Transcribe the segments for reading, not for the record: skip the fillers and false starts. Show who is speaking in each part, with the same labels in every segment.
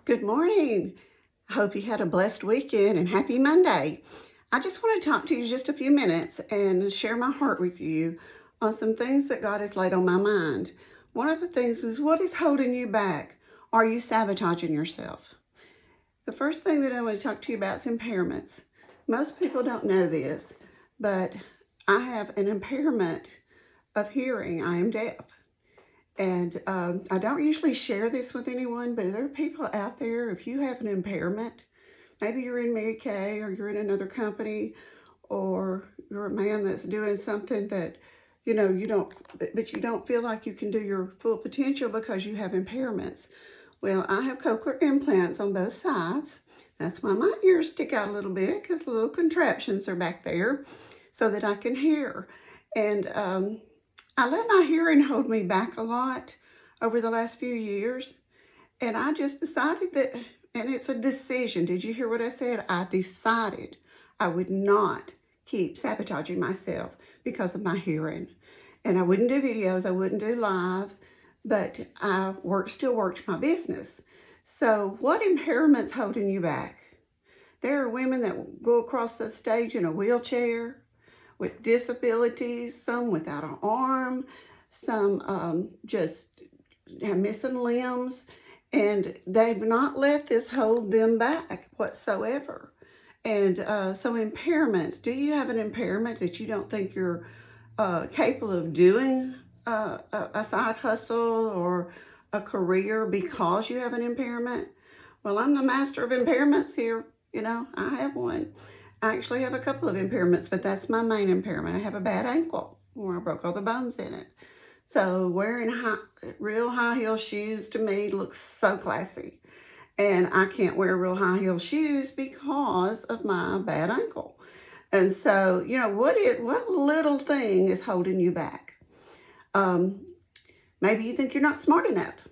Speaker 1: Good morning. I hope you had a blessed weekend and happy Monday. I just want to talk to you just a few minutes and share my heart with you on some things that God has laid on my mind. One of the things is, what is holding you back? Are you sabotaging yourself? The first thing that I want to talk to you about is impairments. Most people don't know this, but I have an impairment of hearing. I am deaf. And I don't usually share this with anyone, but there are people out there, if you have an impairment, maybe you're in Mary Kay or you're in another company, or you're a man that's doing something that, but you don't feel like you can do your full potential because you have impairments. Well, I have cochlear implants on both sides. That's why my ears stick out a little bit, because the little contraptions are back there so that I can hear. And I let my hearing hold me back a lot over the last few years. And I just decided that, and it's a decision. Did you hear what I said? I decided I would not keep sabotaging myself because of my hearing. And I wouldn't do videos, I wouldn't do live, but I still worked my business. So what impairment's holding you back? There are women that go across the stage in a wheelchair with disabilities, some without an arm, some just have missing limbs, and they've not let this hold them back whatsoever. And so impairments, do you have an impairment that you don't think you're capable of doing a side hustle or a career because you have an impairment? Well, I'm the master of impairments here. I have one. I actually have a couple of impairments, but that's my main impairment. I have a bad ankle where I broke all the bones in it. So wearing real high heel shoes to me looks so classy. And I can't wear real high heel shoes because of my bad ankle. And so, what little thing is holding you back? Maybe you think you're not smart enough.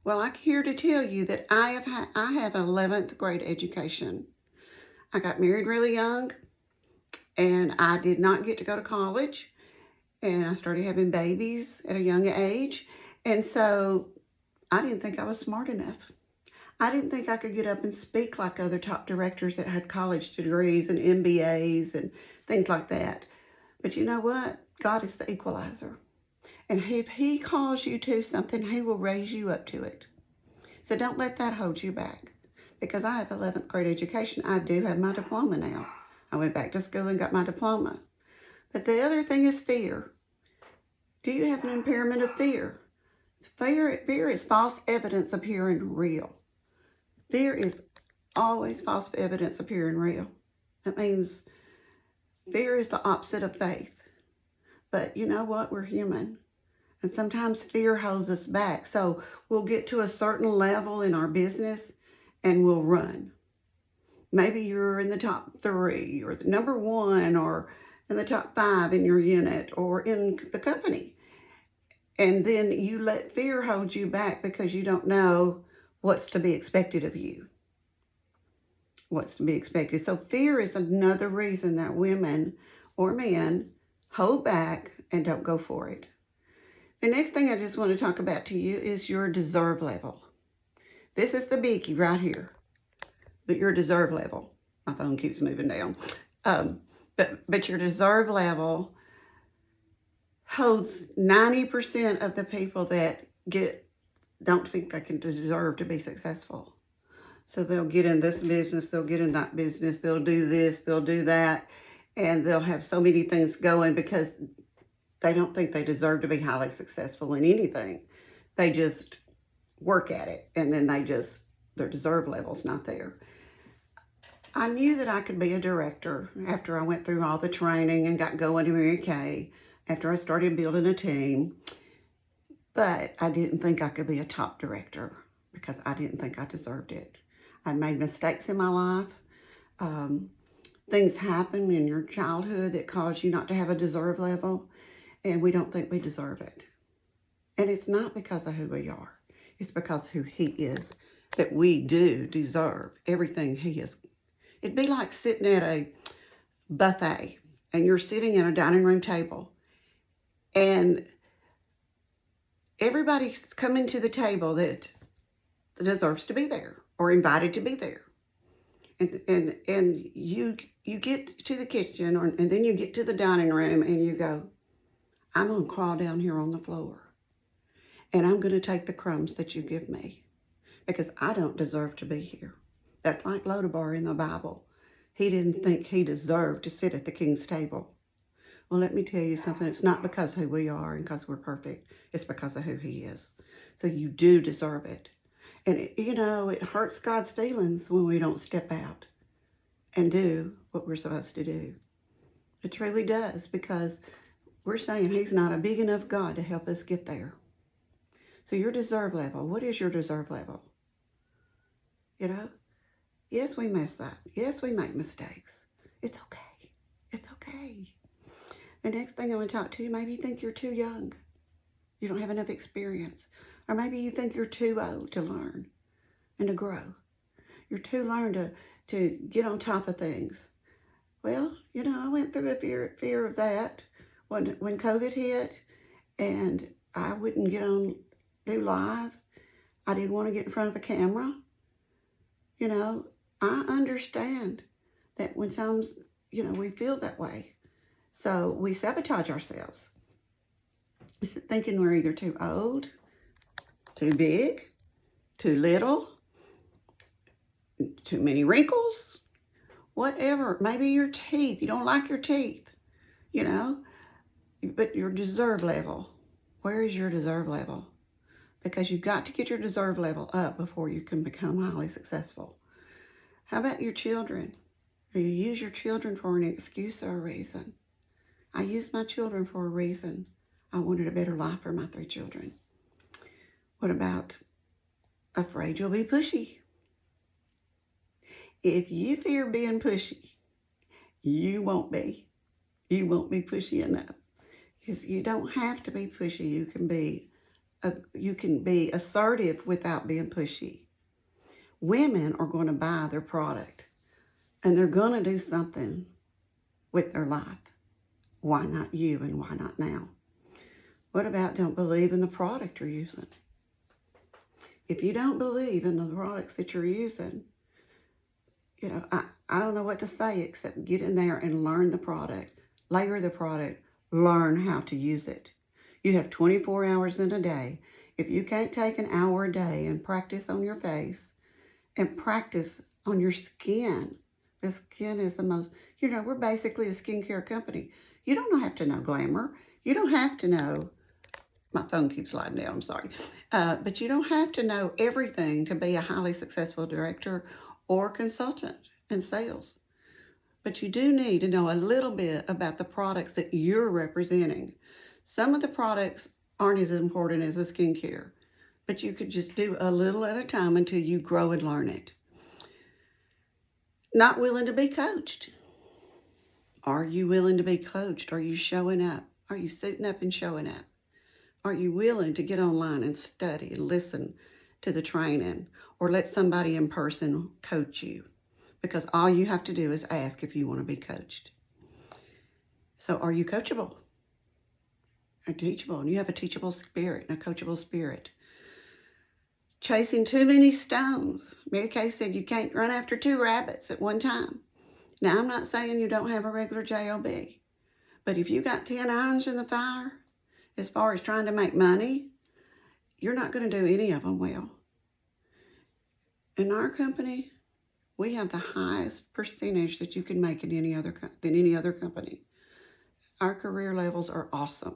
Speaker 1: Well, I'm here to tell you that I have 11th grade education. I got married really young, and I did not get to go to college, and I started having babies at a young age, and so I didn't think I was smart enough. I didn't think I could get up and speak like other top directors that had college degrees and MBAs and things like that. But you know what? God is the equalizer. And if He calls you to something, He will raise you up to it. So don't let that hold you back. Because I have 11th grade education, I do have my diploma now. I went back to school and got my diploma. But the other thing is fear. Do you have an impairment of fear? Fear is false evidence appearing real. Fear is always false evidence appearing real. That means fear is the opposite of faith. But you know what? We're human. And sometimes fear holds us back. So we'll get to a certain level in our business and we'll run. Maybe you're in the top 3 or the number 1 or in the top 5 in your unit or in the company. And then you let fear hold you back because you don't know what's to be expected of you. What's to be expected. So fear is another reason that women or men hold back and don't go for it. The next thing I just want to talk about to you is your deserve level. This is the biggie right here, your deserve level. My phone keeps moving down. But your deserve level holds 90% of the people that don't think they can deserve to be successful. So they'll get in this business, they'll get in that business, they'll do this, they'll do that, and they'll have so many things going because they don't think they deserve to be highly successful in anything. They just work at it, and then their deserve level's not there. I knew that I could be a director after I went through all the training and got going to Mary Kay, after I started building a team, but I didn't think I could be a top director because I didn't think I deserved it. I made mistakes in my life. Things happen in your childhood that cause you not to have a deserve level, and we don't think we deserve it. And it's not because of who we are. It's because of who He is that we do deserve everything He is. It'd be like sitting at a buffet and you're sitting at a dining room table and everybody's coming to the table that deserves to be there or invited to be there. And you get to the kitchen and then you get to the dining room and you go, I'm going to crawl down here on the floor and I'm going to take the crumbs that you give me because I don't deserve to be here. That's like Lodabar in the Bible. He didn't think he deserved to sit at the king's table. Well, let me tell you something. It's not because of who we are and because we're perfect. It's because of who he is. So you do deserve it. And, it hurts God's feelings when we don't step out and do what we're supposed to do. It truly does, because we're saying he's not a big enough God to help us get there. So your deserve level, what is your deserve level? Yes, we mess up. Yes, we make mistakes. It's okay. It's okay. The next thing I want to talk to you, maybe you think you're too young. You don't have enough experience. Or maybe you think you're too old to learn and to grow. You're too learned to get on top of things. Well, I went through a fear of that when COVID hit, and I wouldn't do live. I didn't want to get in front of a camera. I understand that when we feel that way. So we sabotage ourselves, thinking we're either too old, too big, too little, too many wrinkles, whatever. Maybe your teeth, you don't like your teeth, but your deserve level, where is your deserve level? Because you've got to get your deserve level up before you can become highly successful. How about your children? Do you use your children for an excuse or a reason? I used my children for a reason. I wanted a better life for my 3 children. What about afraid you'll be pushy? If you fear being pushy, you won't be. You won't be pushy enough. Because you don't have to be pushy. You can be assertive without being pushy. Women are going to buy their product and they're going to do something with their life. Why not you and why not now? What about don't believe in the product you're using? If you don't believe in the products that you're using, I don't know what to say except get in there and learn the product, layer the product, learn how to use it. You have 24 hours in a day. If you can't take an hour a day and practice on your face and practice on your skin, the skin is the most, we're basically a skincare company. You don't have to know glamour. You don't have to know, my phone keeps sliding down, I'm sorry. But you don't have to know everything to be a highly successful director or consultant in sales. But you do need to know a little bit about the products that you're representing. Some of the products aren't as important as a skincare, but you could just do a little at a time until you grow and learn it. Not willing to be coached. Are you willing to be coached? Are you showing up? Are you suiting up and showing up? Are you willing to get online and study and listen to the training or let somebody in person coach you? Because all you have to do is ask if you want to be coached. So are you coachable? Or teachable? And you have a teachable spirit and a coachable spirit. Chasing too many stones. Mary Kay said you can't run after 2 rabbits at one time. Now, I'm not saying you don't have a regular job, but if you got 10 irons in the fire, as far as trying to make money, you're not going to do any of them well. In our company, we have the highest percentage that you can make in any other company. Our career levels are awesome.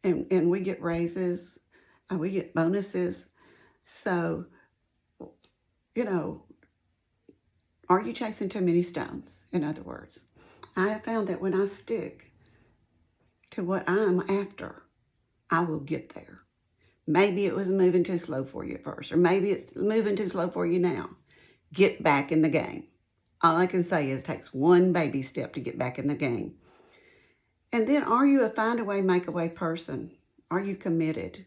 Speaker 1: And we get raises, we get bonuses. So, are you chasing too many stones? In other words, I have found that when I stick to what I'm after, I will get there. Maybe it was moving too slow for you at first, or maybe it's moving too slow for you now. Get back in the game. All I can say is it takes one baby step to get back in the game. And then, are you a find a way, make a way person? Are you committed?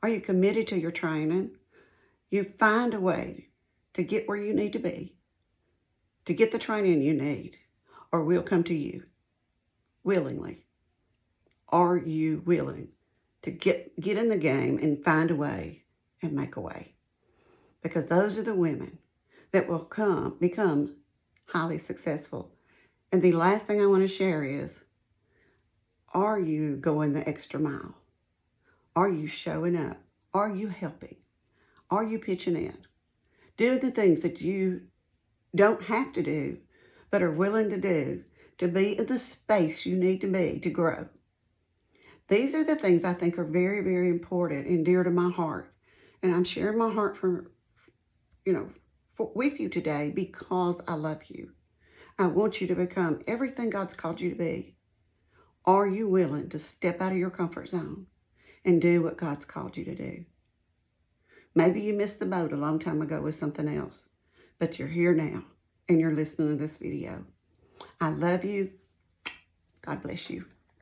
Speaker 1: Are you committed to your training? You find a way to get where you need to be, to get the training you need, or we'll come to you willingly. Are you willing to get in the game and find a way and make a way? because those are the women that will become highly successful. And the last thing I want to share is, are you going the extra mile? Are you showing up? Are you helping? Are you pitching in? Doing the things that you don't have to do, but are willing to do to be in the space you need to be to grow. These are the things I think are very, very important and dear to my heart. And I'm sharing my heart with you today because I love you. I want you to become everything God's called you to be. Are you willing to step out of your comfort zone and do what God's called you to do? Maybe you missed the boat a long time ago with something else, but you're here now and you're listening to this video. I love you. God bless you.